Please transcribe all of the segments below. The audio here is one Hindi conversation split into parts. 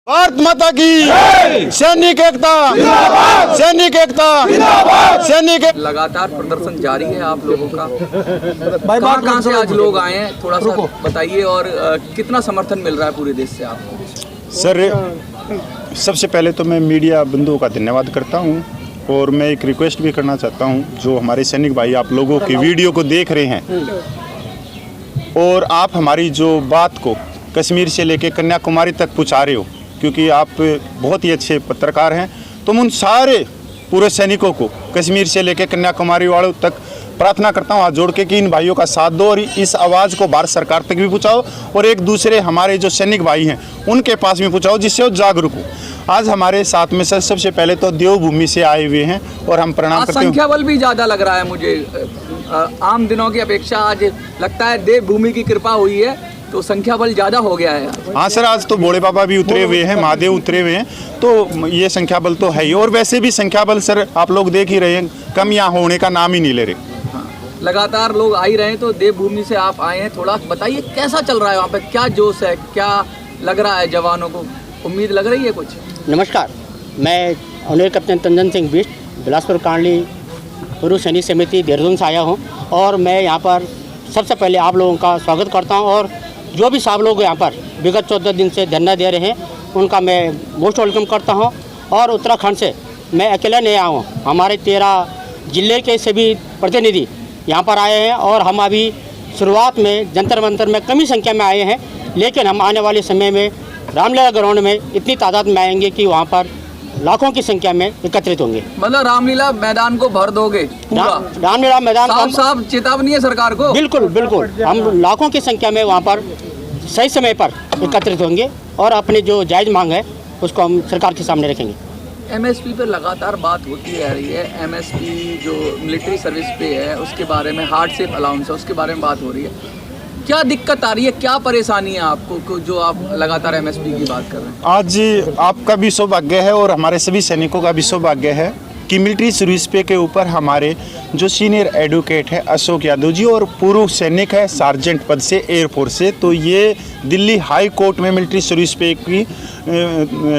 भारत माता की सैनिक एकता, सैनिक एकता, सैनिक। लगातार प्रदर्शन जारी है आप लोगों का। कहाँ से आज लोग आए हैं, थोड़ा सा बताइए, और कितना समर्थन मिल रहा है पूरे देश से आपको? सर, सबसे पहले तो मैं मीडिया बंधुओं का धन्यवाद करता हूं और मैं एक रिक्वेस्ट भी करना चाहता हूं, जो हमारे सैनिक भाई आप लोगों की वीडियो को देख रहे हैं और आप हमारी जो बात को कश्मीर से लेकर कन्याकुमारी तक पहुंचा रहे हो, क्योंकि आप बहुत ही अच्छे पत्रकार हैं, तो मैं उन सारे पूरे सैनिकों को कश्मीर से लेकर कन्याकुमारी वालों तक प्रार्थना करता हूं हाथ जोड़ के कि इन भाइयों का साथ दो और इस आवाज़ को भारत सरकार तक भी पहुंचाओ और एक दूसरे हमारे जो सैनिक भाई हैं उनके पास भी पहुंचाओ, जिससे वो जागरूक हो। आज हमारे साथ में सर सबसे पहले तो देवभूमि से आए हुए हैं और हम प्रणाम करते हैं। संख्या बल भी ज़्यादा लग रहा है मुझे, आम दिनों की अपेक्षा आज लगता है देवभूमि की कृपा हुई है तो संख्या बल ज़्यादा हो गया है। हाँ सर, आज तो भोले बाबा भी उतरे हुए हैं, महादेव उतरे हुए हैं, तो ये संख्या बल तो है ही। और वैसे भी संख्या बल सर आप लोग देख ही रहे हैं, कम यहाँ होने का नाम ही नहीं ले रहे। हाँ, लगातार लोग आ ही रहे हैं, तो देवभूमि से आप आए हैं, थोड़ा बताइए कैसा चल रहा है वहाँ पे, क्या जोश है, क्या लग रहा है जवानों को, उम्मीद लग रही है कुछ? नमस्कार, मैं ऑनर कैप्टन तंजन सिंह बिष्ट, बिलासपुर कांडली पूर्व सैनिक समिति देहरादून से आया हूँ और मैं यहाँ पर सबसे पहले आप लोगों का स्वागत करता हूँ और जो भी सब लोग यहाँ पर विगत 14 दिन से धरना दे रहे हैं उनका मैं मोस्ट वेलकम करता हूँ। और उत्तराखंड से मैं अकेला नहीं आया हूँ, हमारे 13 जिले के सभी प्रतिनिधि यहाँ पर आए हैं और हम अभी शुरुआत में जंतर मंतर में कम ही संख्या में आए हैं, लेकिन हम आने वाले समय में रामलीला ग्राउंड में इतनी तादाद में आएंगे कि वहाँ पर लाखों की संख्या में एकत्रित होंगे। मतलब रामलीला मैदान को भर दोगे पूरा? रामलीला मैदान साफ चेतावनी है सरकार को। बिल्कुल बिल्कुल, हम लाखों की संख्या में वहाँ पर सही समय पर एकत्रित होंगे और अपनी जो जायज़ मांग है उसको हम सरकार के सामने रखेंगे। एमएसपी पर लगातार बात होती रह रही है, एमएसपी जो मिलिट्री सर्विस पे है उसके बारे में, हार्डशिप अलाउंस है उसके बारे में बात हो रही है, क्या दिक्कत आ रही है, क्या परेशानी है आपको जो आप लगातार एमएसपी की बात कर रहे हैं? आज आपका भी सौभाग्य है और हमारे सभी सैनिकों का भी सौभाग्य है कि मिलिट्री सर्विस पे के ऊपर हमारे जो सीनियर एडवोकेट है अशोक यादव जी और पूर्व सैनिक है सार्जेंट पद से एयरफोर्स से, तो ये दिल्ली हाई कोर्ट में मिलिट्री सर्विस पे की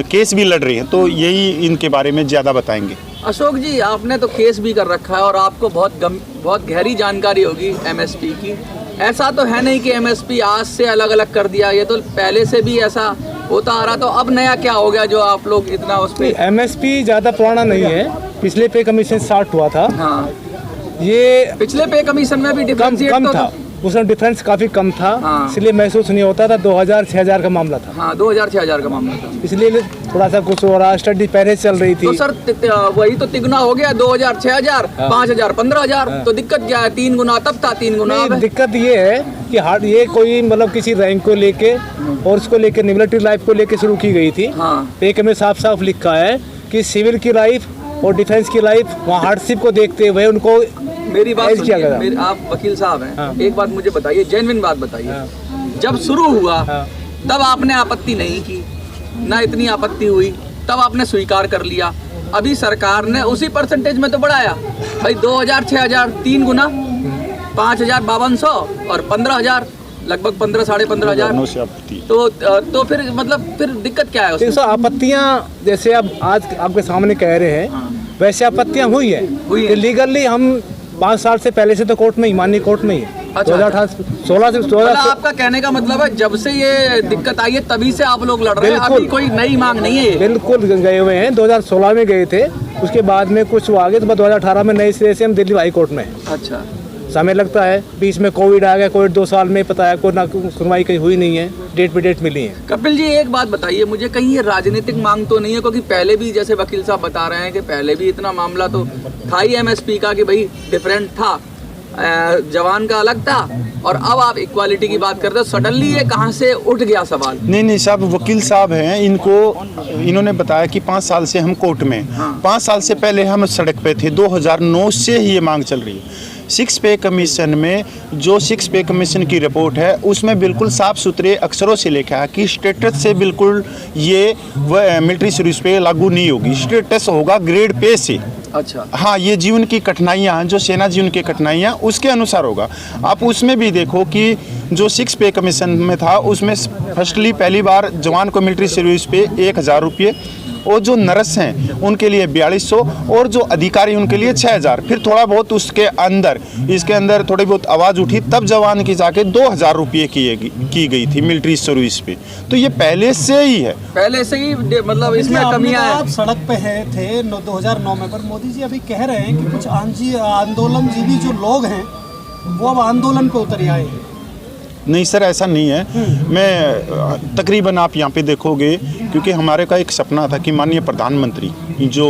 केस भी लड़ रही है, तो यही इनके बारे में ज़्यादा बताएंगे। अशोक जी, आपने तो केस भी कर रखा है और आपको बहुत गहरी जानकारी होगी एमएसपी की। ऐसा तो है नहीं कि एमएसपी आज से अलग अलग कर दिया, ये तो पहले से भी ऐसा होता आ रहा, तो अब नया क्या हो गया जो आप लोग इतना उस पे? एमएसपी ज़्यादा पुराना नहीं है, पिछले पे कमीशन स्टार्ट हुआ था। हाँ, ये पिछले पे कमीशन में भी कम था, उसमें डिफरेंस काफ़ी कम था। हाँ। इसलिए महसूस नहीं होता था। 2000-6000 का मामला था। हाँ, 2000-6000 का मामला था, इसलिए थोड़ा सा कुछ हो रहा, स्टडी पहले चल रही थी। तो सर वही तो तिगुना हो गया, 2000-6000, 5000, 15000, तो दिक्कत क्या है? 3 गुना तब था, 3 गुना अब है। दिक्कत ये है कि ये कोई मतलब किसी रैंक को लेके और उसको लेके मिलिट्री लाइफ को लेके शुरू की गई थी। हाँ। एक में साफ साफ लिखा है कि सिविल की लाइफ और डिफेंस की लाइफ वहाँ हार्डशिप को देखते हुए उनको मेरी बात किया गया। सुनिए, आप वकील साहब हैं। हाँ। एक बात मुझे बताइए, जेन्युइन बात बताइए। हाँ। जब शुरू हुआ हाँ। तब आपने आपत्ति नहीं की, ना इतनी आपत्ति हुई, तब आपने स्वीकार कर लिया। अभी सरकार ने उसी परसेंटेज में तो बढ़ाया भाई, 2000-6000, 3 गुना, 5000-5200 और 15000, लगभग 15-15.5 तो फिर मतलब फिर दिक्कत क्या है उसमें? आपत्तियां जैसे अब आज आपके सामने कह रहे हैं, वैसे आपत्तियां हुई है। लीगली हम 5 साल से पहले से तो कोर्ट में ही, माननीय कोर्ट में ही, 2016 से 2000। आपका कहने का मतलब है जब से ये दिक्कत आई है तभी से आप लोग लड़ रहे हैं, अभी कोई नई मांग नहीं है? बिल्कुल गए हुए हैं, 2016 में गए थे, उसके बाद में कुछ आगे तो 2018 में नए सिरे से हम दिल्ली हाई कोर्ट में। अच्छा, समय लगता है, बीच में कोविड आ गया, कोविड 2 साल में पता है कोई ना सुनवाई कहीं हुई नहीं है, डेट पे डेट मिली है। कपिल जी, एक बात बताइए मुझे, कहीं ये राजनीतिक मांग तो नहीं है? क्योंकि पहले भी जैसे वकील साहब बता रहे हैं कि पहले भी इतना मामला तो था ही एमएसपी का कि भाई डिफरेंट था, जवान का अलग था, और अब आप इक्वालिटी की बात करते हो, सडनली ये कहाँ से उठ गया सवाल? नहीं साहब, वकील साहब हैं, इन्होंने बताया कि 5 साल से हम कोर्ट में। हाँ। 5 साल से पहले हम सड़क पे थे, 2009 से ही ये मांग चल रही है। सिक्स पे कमीशन में जो सिक्स पे कमीशन की रिपोर्ट है उसमें बिल्कुल साफ सुथरे अक्षरों से लिखा है कि स्टेटस से बिल्कुल ये मिलिट्री सर्विस पे लागू नहीं होगी, स्टेटस होगा ग्रेड पे से। अच्छा, हाँ, ये जीवन की कठिनाइयाँ हैं, जो सेना जीवन की कठिनाइयाँ उसके अनुसार होगा। आप उसमें भी देखो कि जो सिक्स पे कमीशन में था उसमें फर्स्टली पहली बार जवान को मिलिट्री सर्विस पे 1000 रुपये, और जो नर्स हैं उनके लिए 4200 और जो अधिकारी उनके लिए 6000। फिर थोड़ा बहुत उसके अंदर इसके अंदर थोड़ी बहुत आवाज़ उठी, तब जवान की जाके 2000 रुपये की गई थी मिलिट्री सर्विस पे। तो ये पहले से ही है, पहले से ही मतलब इसमें कमियां हैं। आप सड़क पे है थे 2009 में, पर मोदी जी अभी कह रहे हैं कि कुछ आंदोलनजीवी जो लोग हैं वो अब आंदोलन पे उतर आए हैं। नहीं सर, ऐसा नहीं है। मैं तकरीबन आप यहाँ पे देखोगे, क्योंकि हमारे का एक सपना था कि माननीय प्रधानमंत्री जो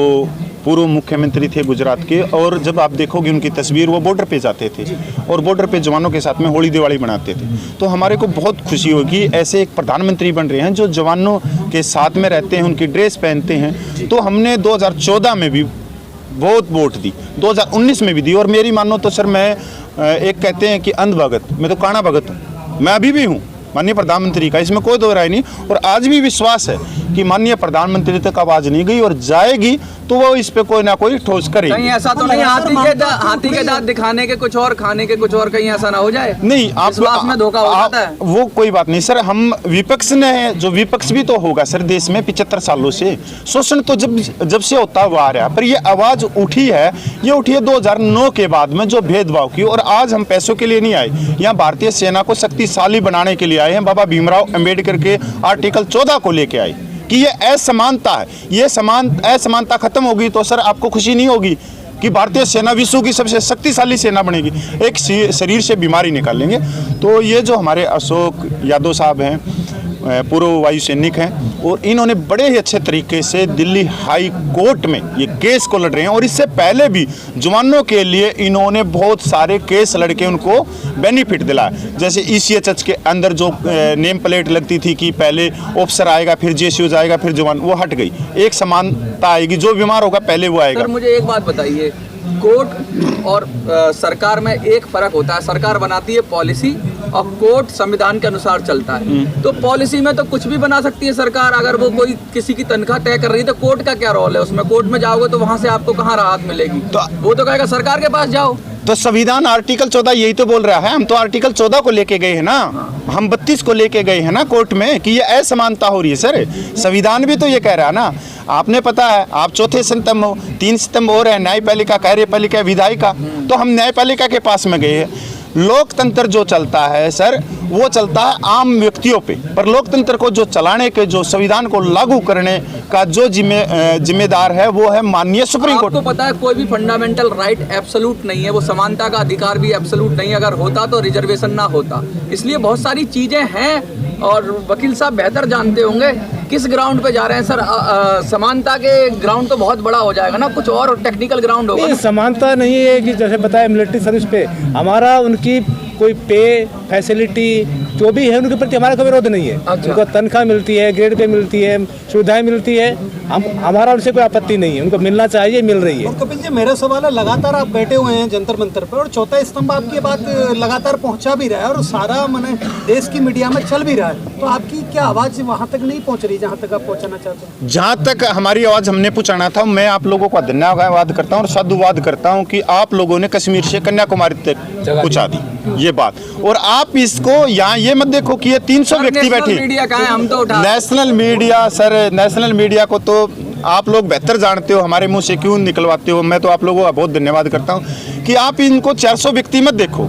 पूर्व मुख्यमंत्री थे गुजरात के, और जब आप देखोगे उनकी तस्वीर, वो बॉर्डर पे जाते थे और बॉर्डर पे जवानों के साथ में होली दिवाली मनाते थे। तो हमारे को बहुत खुशी होगी ऐसे एक प्रधानमंत्री बन रहे हैं जो जवानों के साथ में रहते हैं, उनकी ड्रेस पहनते हैं। तो हमने 2014 में भी बहुत वोट दी, 2019 में भी दी, और मेरी मानो तो सर मैं एक कहते हैं कि अंध भगत, मैं तो काना भगत हूँ, मैं अभी भी हूँ माननीय प्रधानमंत्री का, इसमें कोई दो राय नहीं। और आज भी विश्वास है कि माननीय प्रधानमंत्री तक आवाज़ नहीं गई और जाएगी तो वो इस पे कोई ना कोई ठोस करेगी। कहीं ऐसा तो नहीं हाथी के दांत दिखाने के कुछ और, खाने के कुछ और, कहीं ऐसा ना हो जाए? नहीं, आप में धोखा हो जाता है। वो कोई बात नहीं सर, हम विपक्ष ने जो विपक्ष भी तो होगा सर देश में 75 सालों से शोषण तो जब से होता हुआ आ रहा है, पर ये आवाज़ उठी है, ये उठी है 2009 के बाद में जो भेदभाव की। और आज हम पैसों के लिए नहीं आए, यहाँ भारतीय सेना को शक्तिशाली बनाने के लिए आए हैं। बाबा भीमराव अंबेडकर के आर्टिकल 14 को लेके आए कि ये असमानता है, ये असमानता खत्म होगी तो सर आपको खुशी नहीं होगी कि भारतीय सेना विश्व की सबसे शक्तिशाली सेना बनेगी, एक शरीर से बीमारी निकालेंगे। तो ये जो हमारे अशोक यादव साहब हैं, पूर्व वायु सैनिक हैं, और इन्होंने बड़े ही अच्छे तरीके से दिल्ली हाई कोर्ट में ये केस को लड़ रहे हैं। और इससे पहले भी जवानों के लिए इन्होंने बहुत सारे केस लड़के उनको बेनिफिट दिलाया। जैसे ECHH के अंदर जो नेम प्लेट लगती थी कि पहले ऑफिसर आएगा फिर JCO जाएगा फिर जवान, वो हट गई। एक समानता आएगी, जो बीमार होगा पहले वो आएगा। सर मुझे एक बात बताइए, कोर्ट और सरकार में एक फर्क होता है। सरकार बनाती है पॉलिसी और कोर्ट संविधान के अनुसार चलता है। तो पॉलिसी में तो कुछ भी बना सकती है सरकार। अगर वो कोई किसी की तनख्वाह तय कर रही है तो कोर्ट का क्या रोल है उसमें? कोर्ट में जाओगे तो वहां से आपको कहाँ राहत मिलेगी? तो वो तो कहेगा सरकार के पास जाओ। तो संविधान आर्टिकल 14 यही तो बोल रहा है। हम तो आर्टिकल 14 को लेके गए हैं ना, हम 32 को लेके गए हैं ना कोर्ट में कि ये असमानता हो रही है सर। संविधान भी तो ये कह रहा है ना। आपने पता है आप चौथे स्तंभ हो, 3 स्तंभ और है, न्यायपालिका, कार्यपालिका, विधायिका। तो हम न्यायपालिका के पास में गए हैं। लोकतंत्र जो चलता है सर वो चलता है आम व्यक्तियों पे, पर लोकतंत्र को जो चलाने के, जो संविधान को लागू करने का जो जिम्मेदार है वो है माननीय सुप्रीम कोर्ट। आपको पता है कोई भी फंडामेंटल राइट एब्सोल्यूट नहीं है, वो समानता का अधिकार भी एब्सोल्यूट नहीं है। अगर होता तो रिजर्वेशन ना होता। इसलिए बहुत सारी चीजें हैं और वकील साहब बेहतर जानते होंगे किस ग्राउंड पे जा रहे हैं सर। समानता के ग्राउंड तो बहुत बड़ा हो जाएगा ना, कुछ और टेक्निकल ग्राउंड होगा। नहीं, समानता नहीं है कि जैसे बताया मिलिट्री सर्विस पे हमारा उनकी कोई पे फैसिलिटी जो भी है उनके प्रति हमारा कोई विरोध नहीं है। अच्छा। उनको तनख्वाह मिलती है, ग्रेड पे मिलती है, सुविधाएं मिलती है, हमारा उनसे कोई आपत्ति नहीं है, उनको मिलना चाहिए, मिल रही है। और कपिल जी मेरा सवाल है, लगातार आप बैठे हुए हैं जंतर मंतर पर और चौथा स्तंभ आपकी बात लगातार पहुंचा भी रहा है और सारा मैंने देश की मीडिया में चल भी रहा है, तो आपकी क्या आवाज़ वहाँ तक नहीं पहुँच रही जहाँ तक आप पहुँचाना चाहते हैं? जहाँ तक हमारी आवाज़ हमने पहुँचाना था, मैं आप लोगों का धन्यवाद करता हूँ और साधुवाद करता हूँ कि आप लोगों ने कश्मीर से कन्याकुमारी तक पहुँचा दी ये बात। और आप इसको यहाँ ये मत देखो कि ये 300 व्यक्ति बैठे। मीडिया का है, हम तो उठा national media sir, national media को तो आप लोग बेहतर जानते हो, हमारे मुंह से क्यों निकलवाते हो। मैं तो आप लोगों का बहुत धन्यवाद करता हूँ कि आप इनको 400 व्यक्ति मत देखो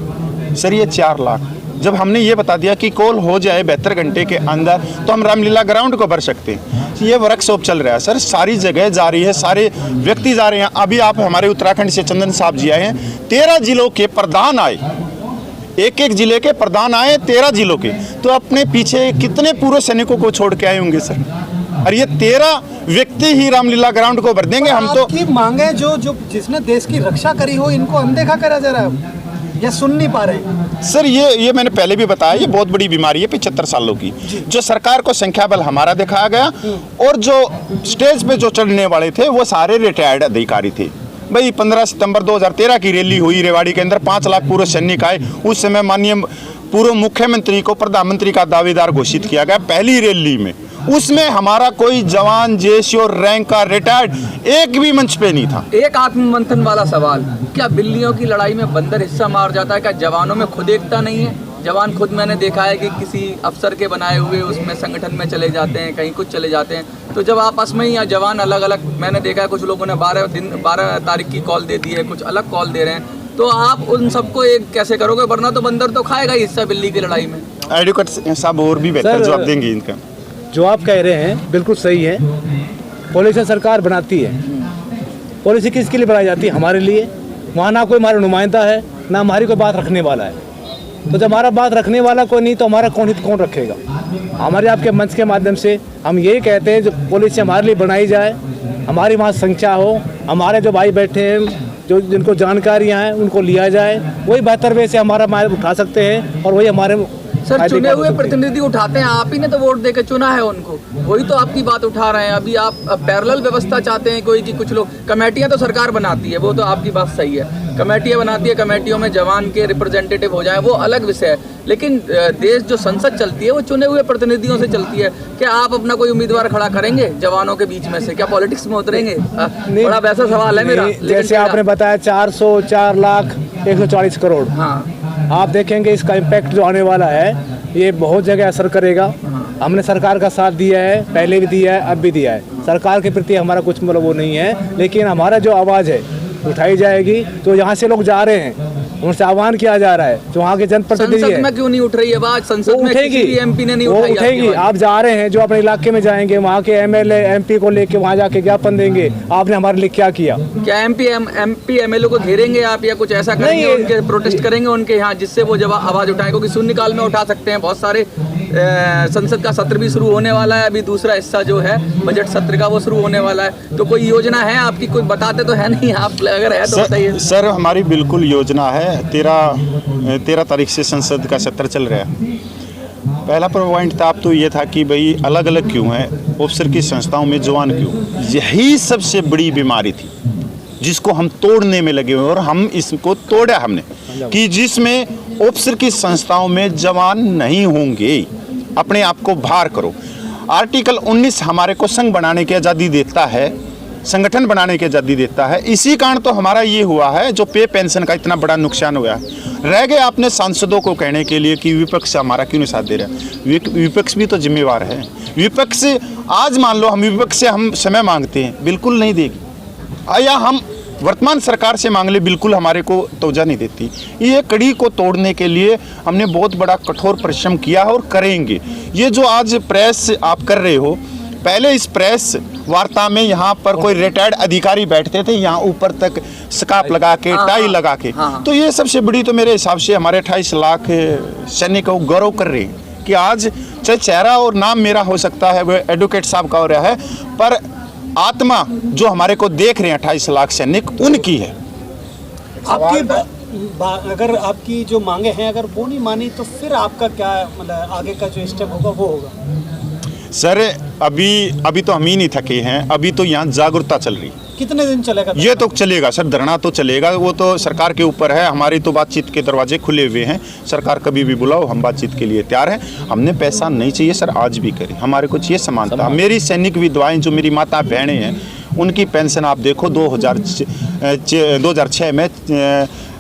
सर, ये 4 लाख। जब हमने ये बता दिया कि कॉल हो जाए 72 घंटे के अंदर तो हम रामलीला ग्राउंड को भर सकते हैं। ये वर्कशॉप चल रहा है सर, सारी जगह जा रही है, सारे व्यक्ति जा रहे हैं। अभी आप हमारे उत्तराखंड से चंदन साहब जी आए हैं, 13 जिलों के प्रधान आए, एक जिले के प्रधान आए 13 जिलों के। तो अपने पीछे कितने पूर्व सैनिकों को छोड़ के आए होंगे सर, और ये 13 व्यक्ति ही रामलीला ग्राउंड को भर देंगे। हम तो आपकी मांगे जो जिसने देश की रक्षा करी हो इनको अनदेखा करा जा रहा है या सुन नहीं पा रहे हैं? सर ये मैंने पहले भी बताया, ये बहुत बड़ी बीमारी है 75 सालों की। जो सरकार को संख्या बल हमारा दिखाया गया और जो स्टेज पे जो चढ़ने वाले थे वो सारे रिटायर्ड अधिकारी थे। भाई 15 सितंबर 2013 की रैली हुई रेवाड़ी के अंदर, 5 लाख पूर्व सैनिक आए। उस समय माननीय पूर्व मुख्यमंत्री को प्रधानमंत्री का दावेदार घोषित किया गया पहली रैली में। उसमें हमारा कोई जवान, जेसी और रैंक का रिटायर्ड एक भी मंच पे नहीं था। एक आत्ममंथन वाला सवाल, क्या बिल्लियों की लड़ाई में बंदर हिस्सा मार जाता है? क्या जवानों में खुद एकता नहीं है? जवान खुद मैंने देखा है कि किसी अफसर के बनाए हुए उसमें संगठन में चले जाते हैं, कहीं कुछ चले जाते हैं, तो जब आपस में ही या जवान अलग अलग, मैंने देखा है कुछ लोगों ने 12 तारीख की कॉल दे दी है, कुछ अलग कॉल दे रहे हैं, तो आप उन सबको एक कैसे करोगे? वरना तो बंदर तो खाएगा ही हिस्सा बिल्ली की लड़ाई में। एडवोकेट साहब और भी बेहतर जवाब देंगे इनका। जो आप कह रहे हैं बिल्कुल सही है। पॉलिसी सरकार बनाती है, पॉलिसी किसके लिए बनाई जाती है? हमारे लिए। वहाँ ना कोई हमारा नुमाइंदा है, ना हमारी कोई बात रखने वाला है। तो जब हमारा बात रखने वाला कोई नहीं तो हमारा कौन रखेगा? हमारे आपके मंच के माध्यम से हम यही कहते हैं जो पॉलिसी हमारे लिए बनाई जाए, हमारी वहाँ संख्या हो, हमारे जो भाई बैठे हैं जो जिनको जानकारियाँ हैं उनको लिया जाए, वही बेहतर वे से हमारा उठा सकते हैं और वही हमारे सर चुने हुए प्रतिनिधि उठाते हैं, आप ही ने तो वोट देकर चुना है उनको, वही तो आपकी बात उठा रहे हैं। अभी आप पैरेलल व्यवस्था चाहते हैं कोई कि कुछ लोग, कमेटियां तो सरकार बनाती है, वो तो आपकी बात सही है, कमेटियां बनाती है, कमेटियों में जवान के रिप्रेजेंटेटिव हो जाए वो अलग विषय है, लेकिन देश जो संसद चलती है वो चुने हुए प्रतिनिधियों से चलती है। क्या आप अपना कोई उम्मीदवार खड़ा करेंगे जवानों के बीच में से? क्या पॉलिटिक्स में उतरेंगे? बड़ा वैसा सवाल है मेरा। जैसे आपने बताया 4,04,140 करोड़, हाँ आप देखेंगे इसका इम्पैक्ट जो आने वाला है ये बहुत जगह असर करेगा। हमने सरकार का साथ दिया है, पहले भी दिया है, अब भी दिया है। सरकार के प्रति हमारा कुछ मतलब वो नहीं है, लेकिन हमारा जो आवाज़ है उठाई जाएगी। तो यहाँ से लोग जा रहे हैं, उनसे आह्वान किया जा रहा है, जो वहाँ के जनप्रतिनिधि संसद में क्यों नहीं उठ रही आवाज? संसद में किसी भी एमपी ने नहीं उठाई। वो उठेगी। आप जा रहे हैं, जो अपने इलाके में जाएंगे, वहाँ के एमएलए एमपी को लेके वहाँ जाके ज्ञापन देंगे, आपने हमारे लिए क्या किया? क्या एमपी एमएलए को घेरेंगे आप या कुछ ऐसा करेंगे, उनके प्रोटेस्ट करेंगे उनके यहाँ, जिससे वो जब आवाज उठाएं? क्योंकि शून्यकाल में उठा सकते हैं। बहुत सारे संसद का सत्र भी शुरू होने वाला है, अभी दूसरा हिस्सा जो है बजट सत्र का वो शुरू होने वाला है। तो कोई योजना है आपकी? कोई बताते तो है नहीं, आप अगर है तो बताइए। सर हमारी बिल्कुल योजना है। 13 तारीख से संसद का सत्र चल रहा है। पहला पॉइंट था आप तो ये था कि भाई अलग अलग क्यों है, ऑफिसर की संस्थाओं में जवान क्यों? यही सबसे बड़ी बीमारी थी जिसको हम तोड़ने में लगे हुए, और हम इसको तोड़ा हमने, कि जिसमें ऑफिसर की संस्थाओं में जवान नहीं होंगे। अपने आप को बाहर करो। आर्टिकल 19 हमारे को संघ बनाने की आज़ादी देता है, संगठन बनाने की आज़ादी देता है। इसी कारण तो हमारा ये हुआ है जो पे पेंशन का इतना बड़ा नुकसान हुआ है। रह गए आपने सांसदों को कहने के लिए कि विपक्ष हमारा क्यों नहीं साथ दे रहा है। विपक्ष भी तो जिम्मेवार है। विपक्ष आज मान लो हम विपक्ष से हम समय मांगते हैं, बिल्कुल नहीं देगी, या हम वर्तमान सरकार से मांग ले, बिल्कुल हमारे को तवज्जो नहीं देती। ये कड़ी को तोड़ने के लिए हमने बहुत बड़ा कठोर परिश्रम किया है और करेंगे। ये जो आज प्रेस आप कर रहे हो, पहले इस प्रेस वार्ता में यहाँ पर कोई रिटायर्ड अधिकारी बैठते थे, यहाँ ऊपर तक स्कार्फ लगा के, टाई लगा के। तो ये सबसे बड़ी तो मेरे हिसाब से हमारे 28 लाख सैनिकों को गौरव कर रहे हैं कि आज चाहे चेहरा और नाम मेरा हो सकता है, वो एडवोकेट साहब का हो रहा है, पर आत्मा जो हमारे को देख रहे हैं 28 लाख सैनिक, उनकी है। आपकी अगर आपकी जो मांगे हैं अगर वो नहीं मानी तो फिर आपका क्या मतलब आगे का जो स्टेप होगा वो होगा? सर अभी तो हम ही नहीं थके हैं, अभी तो यहाँ जागरूकता चल रही है। कितने दिन चलेगा? ये तो चलेगा सर, धरना तो चलेगा, वो तो सरकार के ऊपर है। हमारी तो बातचीत के दरवाजे खुले हुए हैं, सरकार कभी भी बुलाओ हम बातचीत के लिए तैयार हैं। हमने पैसा नहीं चाहिए सर, आज भी करें, हमारे को चाहिए समानता। मेरी सैनिक विधवाएं जो मेरी माता बहनें हैं, उनकी पेंशन आप देखो 2006 में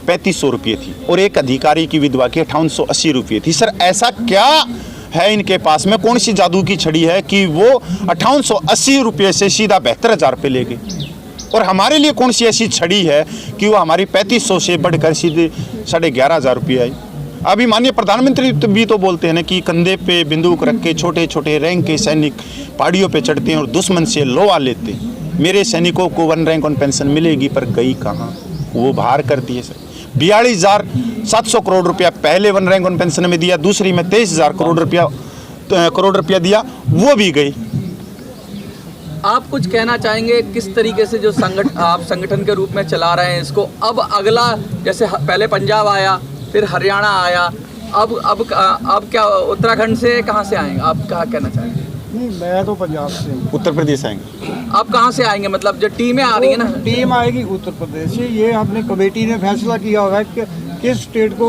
3500 रुपये थी, और एक अधिकारी की विधवा की 5880 रुपये थी। सर ऐसा क्या है इनके पास में, कौन सी जादू की छड़ी है कि वो 5880 रुपये से सीधा 72,000 रुपये ले गए? और हमारे लिए कौन सी ऐसी छड़ी है कि वो हमारी 3500 से बढ़कर सीधे 11,500 रुपये आई? अभी माननीय प्रधानमंत्री भी तो बोलते हैं ना कि कंधे पे बंदूक रख के छोटे छोटे रैंक के सैनिक पहाड़ियों पे चढ़ते हैं और दुश्मन से लोहा लेते हैं। मेरे सैनिकों को 1 रैंक 1 पेंशन मिलेगी, पर गई कहाँ? वो बाहर कर दिए सर। 42,700 करोड़ रुपया पहले 1 रैंक 1 पेंशन में दिया, दूसरी में 23,000 करोड़ रुपया दिया, वो भी गई। आप कुछ कहना चाहेंगे किस तरीके से जो आप संगठन के रूप में चला रहे हैं इसको? अब अगला, जैसे पहले पंजाब आया, फिर हरियाणा आया, अब क्या उत्तराखंड से कहाँ से आएंगे? आप क्या कहना चाहेंगे? नहीं, मैं तो पंजाब से, उत्तर प्रदेश आएंगे। आप कहाँ से आएंगे, मतलब जो टीमें आ रही है ना? टीम आएगी उत्तर प्रदेश से। ये अपने कमेटी ने फैसला किया हुआ है कि किस स्टेट को,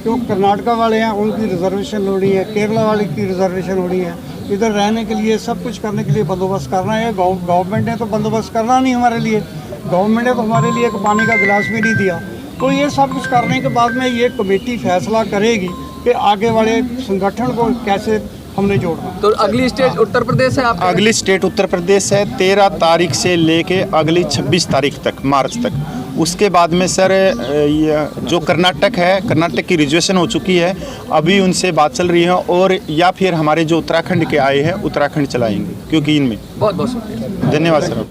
जो कर्नाटका वाले हैं उनकी रिजर्वेशन होनी है, केरला वाले की रिजर्वेशन होनी है, इधर रहने के लिए सब कुछ करने के लिए बंदोबस्त करना है। गवर्नमेंट ने तो बंदोबस्त करना नहीं हमारे लिए, गवर्नमेंट ने तो हमारे लिए एक पानी का गिलास भी नहीं दिया। तो ये सब कुछ करने के बाद में ये कमेटी फैसला करेगी कि आगे वाले संगठन को कैसे हमने जोड़ना। तो अगली स्टेट उत्तर प्रदेश है आप? अगली स्टेट उत्तर प्रदेश है, 13 तारीख से लेके अगली 26 तारीख तक, मार्च तक। उसके बाद में सर ये जो कर्नाटक है, कर्नाटक की रिजर्वेशन हो चुकी है, अभी उनसे बात चल रही है, और या फिर हमारे जो उत्तराखंड के आए हैं उत्तराखंड चलाएंगे, क्योंकि इनमें। बहुत बहुत शुक्रिया। धन्यवाद सर।